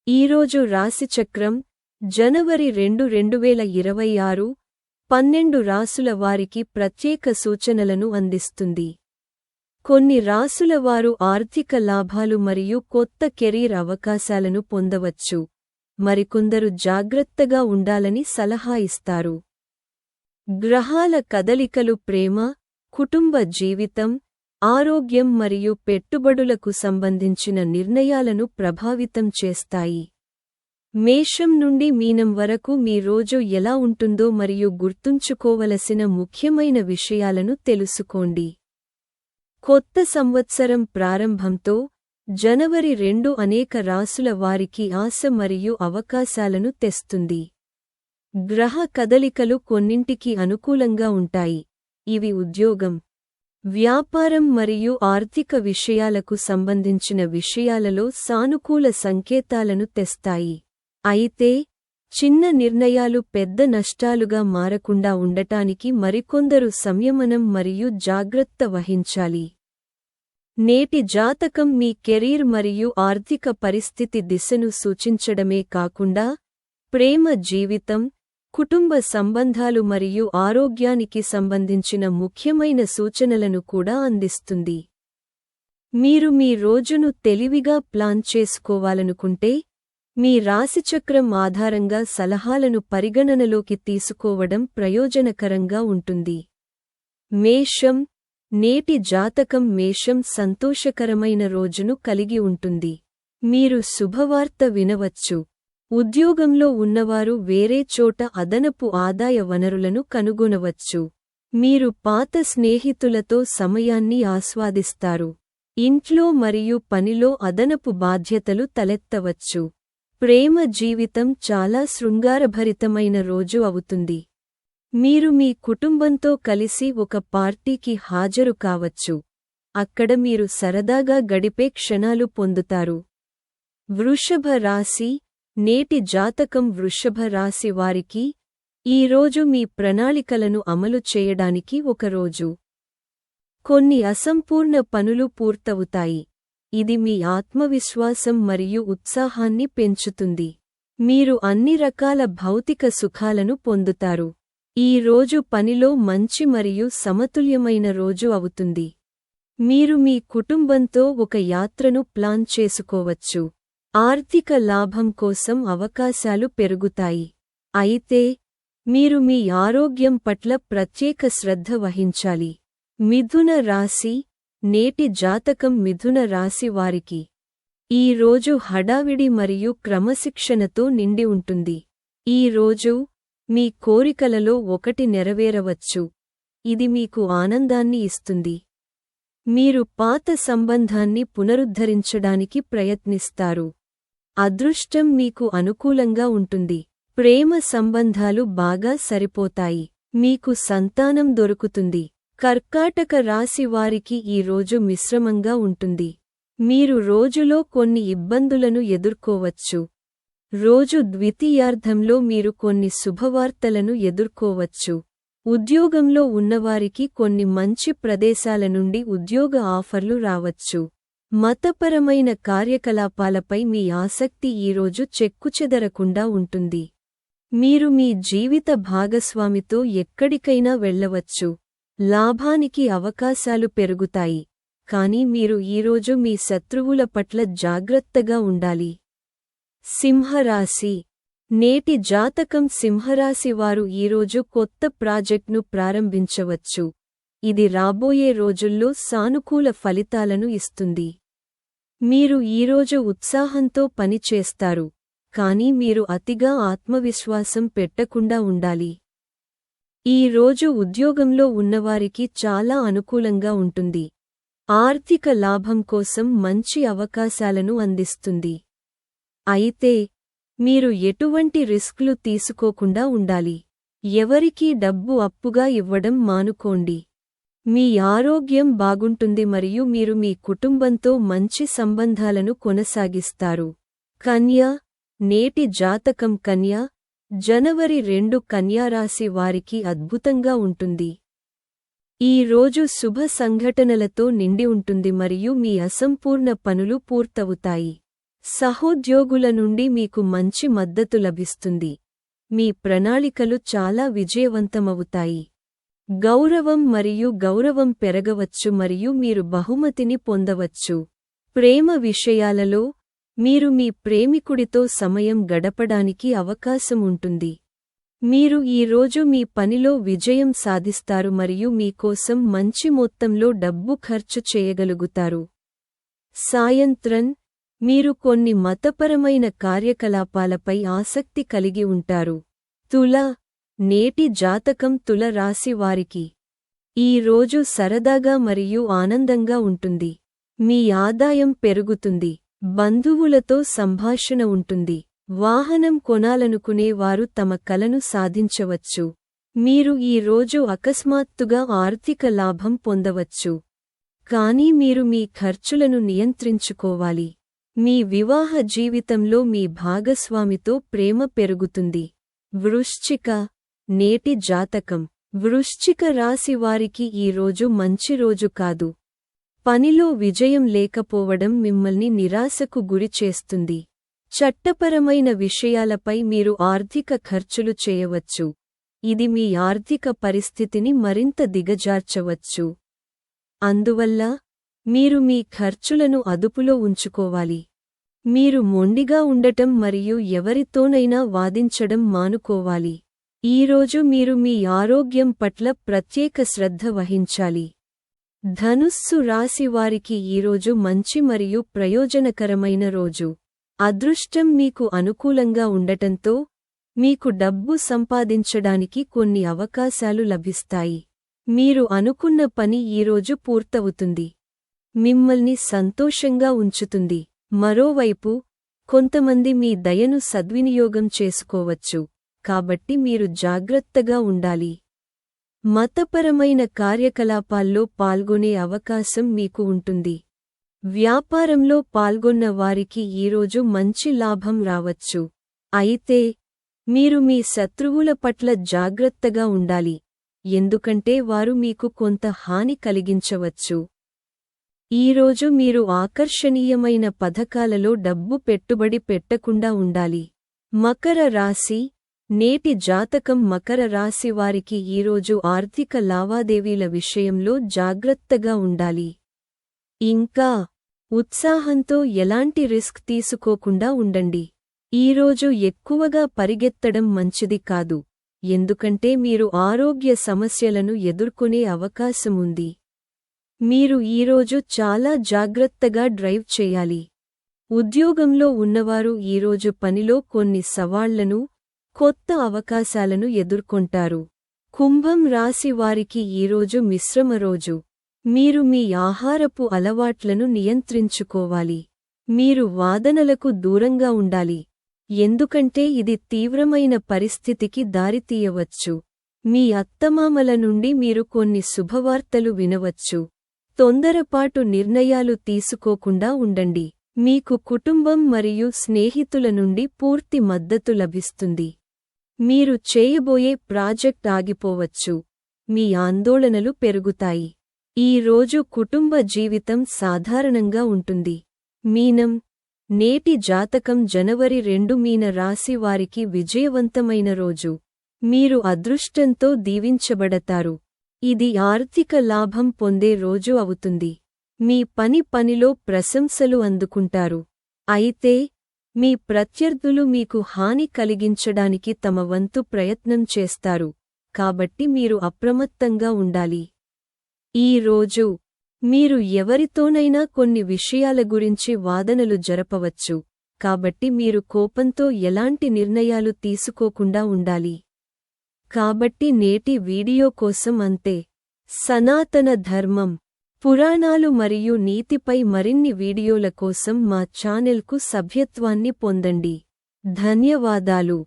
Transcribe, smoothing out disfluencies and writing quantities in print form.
ఈరోజు రాశిచక్రం జనవరి 2, 2026 12 రాసుల వారికి ప్రత్యేక సూచనలను అందిస్తుంది. కొన్ని రాసుల వారు ఆర్థిక లాభాలు మరియు కొత్త కెరీర్ అవకాశాలను పొందవచ్చు. మరికొందరు జాగ్రత్తగా ఉండాలని సలహా ఇస్తారు. గ్రహాల కదలికలు ప్రేమ, కుటుంబ జీవితం, ఆరోగ్యం మరియు పెట్టుబడులకు సంబంధించిన నిర్ణయాలను ప్రభావితం చేస్తాయి. మేషం నుండి మీనం వరకు మీ రోజు ఎలా ఉంటుందో మరియు గుర్తుంచుకోవలసిన ముఖ్యమైన విషయాలను తెలుసుకోండి. కొత్త సంవత్సరం ప్రారంభంతో జనవరి 2 అనేక రాసుల వారికి ఆశ మరియు అవకాశాలను తెస్తుంది. గ్రహ కదలికలు కొన్నింటికి అనుకూలంగా ఉంటాయి. ఇవి ఉద్యోగం, వ్యాపారం మరియు ఆర్థిక విషయాలకు సంబంధించిన విషయాలలో సానుకూల సంకేతాలను తెస్తాయి. అయితే, చిన్న నిర్ణయాలు పెద్ద నష్టాలుగా మారకుండా ఉండటానికి మరికొందరు సంయమనం మరియు జాగ్రత్త వహించాలి. నేటి జాతకం మీ కెరీర్ మరియు ఆర్థిక పరిస్థితి దిశను సూచించడమే కాకుండా, ప్రేమ జీవితం, కుటుంబ సంబంధాలు మరియు ఆరోగ్యానికి సంబంధించిన ముఖ్యమైన సూచనలను కూడా అందిస్తుంది. మీరు మీ రోజును తెలివిగా ప్లాన్ చేసుకోవాలనుకుంటే, మీ రాశిచక్రం ఆధారంగా సలహాలను పరిగణనలోకి తీసుకోవడం ప్రయోజనకరంగా ఉంటుంది. మేషం, నేటి జాతకం మేషం సంతోషకరమైన రోజును కలిగి ఉంటుంది. మీరు శుభవార్త వినవచ్చు. ఉద్యోగంలో ఉన్నవారు వేరే చోట అదనపు ఆదాయ వనరులను కనుగొనవచ్చు. మీరు పాత స్నేహితులతో సమయాన్ని ఆస్వాదిస్తారు. ఇంట్లో మరియు పనిలో అదనపు బాధ్యతలు తలెత్తవచ్చు. ప్రేమ జీవితం చాలా శృంగారభరితమైన రోజు అవుతుంది. మీరు మీ కుటుంబంతో కలిసి ఒక పార్టీకి హాజరు కావచ్చు. అక్కడ మీరు సరదాగా గడిపే క్షణాలు పొందుతారు. వృషభ రాశి, నేటి జాతకం వృషభ రాశి వారికి, ఈ రోజు మీ ప్రణాళికలను అమలు చేయడానికి ఒక రోజు. కొన్ని అసంపూర్ణ పనులు పూర్తవుతాయి. ఇది మీ ఆత్మవిశ్వాసం మరియు ఉత్సాహాన్ని పెంచుతుంది. మీరు అన్ని రకాల భౌతిక సుఖాలను పొందుతారు. ఈ రోజు పనిలో మంచి మరియు సమతుల్యమైన రోజు అవుతుంది. మీరు మీ కుటుంబంతో ఒక యాత్రను ప్లాన్ చేసుకోవచ్చు. ఆర్థిక లాభం కోసం అవకాశాలు పెరుగుతాయి. అయితే, మీరు మీ ఆరోగ్యం పట్ల ప్రత్యేక శ్రద్ధ వహించాలి. మిథున రాశి, నేటి జాతకం మిథున రాశి వారికి, ఈ రోజు హడావిడి మరియు క్రమశిక్షణతో నిండి ఉంటుంది. ఈ రోజు, మీ కోరికలలో ఒకటి నెరవేరవచ్చు. ఇది మీకు ఆనందాన్ని ఇస్తుంది. మీరు పాత సంబంధాన్ని పునరుద్ధరించడానికి ప్రయత్నిస్తారు. అదృష్టం మీకు అనుకూలంగా ఉంటుంది. ప్రేమ సంబంధాలు బాగా సరిపోతాయి. మీకు సంతానం దొరుకుతుంది. కర్కాటక రాశి వారికి ఈ రోజు మిశ్రమంగా ఉంటుంది. మీరు రోజులో కొన్ని ఇబ్బందులను ఎదుర్కోవచ్చు. రోజు ద్వితీయార్ధంలో మీరు కొన్ని శుభవార్తలను ఎదుర్కోవచ్చు. ఉద్యోగంలో ఉన్నవారికి కొన్ని మంచి ప్రదేశాల నుండి ఉద్యోగ ఆఫర్లు రావచ్చు. మతపరమైన కార్యకలాపాలపై మీ ఆసక్తి ఈరోజు చెక్కుచెదరకుండా ఉంటుంది. మీరు మీ జీవిత భాగస్వామితో ఎక్కడికైనా వెళ్ళవచ్చు. లాభానికి అవకాశాలు పెరుగుతాయి. కానీ మీరు ఈరోజు మీ శత్రువుల పట్ల జాగ్రత్తగా ఉండాలి. సింహరాశి, నేటి జాతకం సింహరాశి వారు ఈరోజు కొత్త ప్రాజెక్ట్ను ప్రారంభించవచ్చు. ఇది రాబోయే రోజుల్లో సానుకూల ఫలితాలను ఇస్తుంది. మీరు ఈరోజు ఉత్సాహంతో పని చేస్తారు. కానీ మీరు అతిగా ఆత్మవిశ్వాసం పెట్టకుండా ఉండాలి. ఈ రోజు ఉద్యోగంలో ఉన్నవారికి చాలా అనుకూలంగా ఉంటుంది. ఆర్థిక లాభం కోసం మంచి అవకాశాలను అందిస్తుంది. అయితే, మీరు ఎటువంటి రిస్క్లు తీసుకోకుండా ఉండాలి. ఎవరికీ డబ్బు అప్పుగా ఇవ్వడం మానుకోండి. మీ ఆరోగ్యం బాగుంటుంది మరియు మీరు మీ కుటుంబంతో మంచి సంబంధాలను కొనసాగిస్తారు. కన్య, నేటి జాతకం కన్య, జనవరి 2 కన్యారాశి వారికి అద్భుతంగా ఉంటుంది. ఈ రోజు శుభ సంఘటనలతో నిండి ఉంటుంది మరియు మీ అసంపూర్ణ పనులు పూర్తవుతాయి. సహోద్యోగుల నుండి మీకు మంచి మద్దతు లభిస్తుంది. మీ ప్రణాళికలు చాలా విజయవంతమవుతాయి. గౌరవం పెరగవచ్చు మరియు మీరు బహుమతిని పొందవచ్చు. ప్రేమ విషయాలలో మీరు మీ ప్రేమికుడితో సమయం గడపడానికి అవకాశం ఉంటుంది. మీరు ఈ రోజు మీ పనిలో విజయం సాధిస్తారు మరియు మీకోసం మంచి మొత్తంలో డబ్బు ఖర్చు చేయగలుగుతారు. సాయంత్రం మీరు కొన్ని మతపరమైన కార్యకలాపాలపై ఆసక్తి కలిగి ఉంటారు. నేటి జాతకం తుల రాశి వారికి ఈ రోజు సరదాగా మరియు ఆనందంగా ఉంటుంది. మీ ఆదాయం పెరుగుతుంది. బంధువులతో సంభాషణ ఉంటుంది. వాహనం కొనాలనుకునే వారు తమ కలను సాధించవచ్చు. మీరు ఈ రోజు అకస్మాత్తుగా ఆర్థిక లాభం పొందవచ్చు. కానీ మీరు మీ ఖర్చులను నియంత్రించుకోవాలి. మీ వివాహ జీవితంలో మీ భాగస్వామితో ప్రేమ పెరుగుతుంది. వృశ్చిక నేటి జాతకం వృశ్చిక రాశి వారికి ఈ రోజు మంచి రోజు కాదు. పనిలో విజయం లేకపోవడం మిమ్మల్ని నిరాశకు గురిచేస్తుంది. చట్టపరమైన విషయాలపై మీరు ఆర్థిక ఖర్చులు చేయవచ్చు. ఇది మీ ఆర్థిక పరిస్థితిని మరింత దిగజార్చవచ్చు. అందువల్ల మీరు మీ ఖర్చులను అదుపులో ఉంచుకోవాలి. మీరు మొండిగా ఉండటం మరియు ఎవరితోనైనా వాదించడం మానుకోవాలి. ఈరోజు మీరు మీ ఆరోగ్యం పట్ల ప్రత్యేక శ్రద్ధ వహించాలి. ధనుస్సు రాశి వారికి ఈరోజు మంచి మరియు ప్రయోజనకరమైన రోజు. అదృష్టం మీకు అనుకూలంగా ఉండటంతో మీకు డబ్బు సంపాదించడానికి కొన్ని అవకాశాలు లభిస్తాయి. మీరు అనుకున్న పని ఈరోజు పూర్తవుతుంది. మిమ్మల్ని సంతోషంగా ఉంచుతుంది. మరోవైపు కొంతమంది మీ దయను సద్వినియోగం చేసుకోవచ్చు, కాబట్టి మీరు జాగ్రత్తగా ఉండాలి. మతపరమైన కార్యకలాపాల్లో పాల్గొనే అవకాశం మీకు ఉంటుంది. వ్యాపారంలో పాల్గొన్న వారికి ఈరోజు మంచి లాభం రావచ్చు. అయితే మీరు మీ శత్రువుల పట్ల జాగ్రత్తగా ఉండాలి, ఎందుకంటే వారు మీకు కొంత హాని కలిగించవచ్చు. ఈరోజు మీరు ఆకర్షణీయమైన పథకాలలో డబ్బు పెట్టుబడి పెట్టకుండా ఉండాలి. మకర రాశి నేటి జాతకం మకర రాశి వారికి ఈరోజు ఆర్థిక లావాదేవీల విషయంలో జాగ్రత్తగా ఉండాలి. ఇంకా ఉత్సాహంతో ఎలాంటి రిస్క్ తీసుకోకుండా ఉండండి. ఈరోజు ఎక్కువగా పరిగెత్తడం మంచిది కాదు, ఎందుకంటే మీరు ఆరోగ్య సమస్యలను ఎదుర్కొనే అవకాశం ఉంది. మీరు ఈరోజు చాలా జాగ్రత్తగా డ్రైవ్ చేయాలి. ఉద్యోగంలో ఉన్నవారు ఈరోజు పనిలో కొన్ని సవాళ్లను, కొత్త అవకాశాలను ఎదుర్కొంటారు. కుంభం రాశి వారికి ఈరోజు మిశ్రమ రోజు. మీరు మీ ఆహారపు అలవాట్లను నియంత్రించుకోవాలి. మీరు వాదనలకు దూరంగా ఉండాలి, ఎందుకంటే ఇది తీవ్రమైన పరిస్థితికి దారితీయవచ్చు. మీ అత్తమామల నుండి మీరు కొన్ని శుభవార్తలు వినవచ్చు. తొందరపాటు నిర్ణయాలు తీసుకోకుండా ఉండండి. మీకు కుటుంబం మరియు స్నేహితుల నుండి పూర్తి మద్దతు లభిస్తుంది. మీరు చేయబోయే ప్రాజెక్ట్ ఆగిపోవచ్చు. మీ ఆందోళనలు పెరుగుతాయి. ఈ రోజు కుటుంబ జీవితం సాధారణంగా ఉంటుంది. మీనం నేటి జాతకం జనవరి 2 మీన రాశి వారికి విజయవంతమైన రోజు. మీరు అదృష్టంతో దీవించబడతారు. ఇది ఆర్థిక లాభం పొందే రోజు అవుతుంది. మీ పనిలో ప్రశంసలు అందుకుంటారు. అయితే మీ ప్రత్యర్థులు మీకు హాని కలిగించడానికి తమ వంతు ప్రయత్నం చేస్తారు, కాబట్టి మీరు అప్రమత్తంగా ఉండాలి. ఈ రోజు మీరు ఎవరితోనైనా కొన్ని విషయాల గురించి వాదనలు జరపవచ్చు, కాబట్టి మీరు కోపంతో ఎలాంటి నిర్ణయాలు తీసుకోకుండా ఉండాలి. కాబట్టి నేటి వీడియో కోసం అంతే. సనాతన ధర్మం, పురాణాలు మరియు నీతిపై మరిన్ని వీడియోల కోసం మా ఛానెల్కు సభ్యత్వాన్ని పొందండి. ధన్యవాదాలు.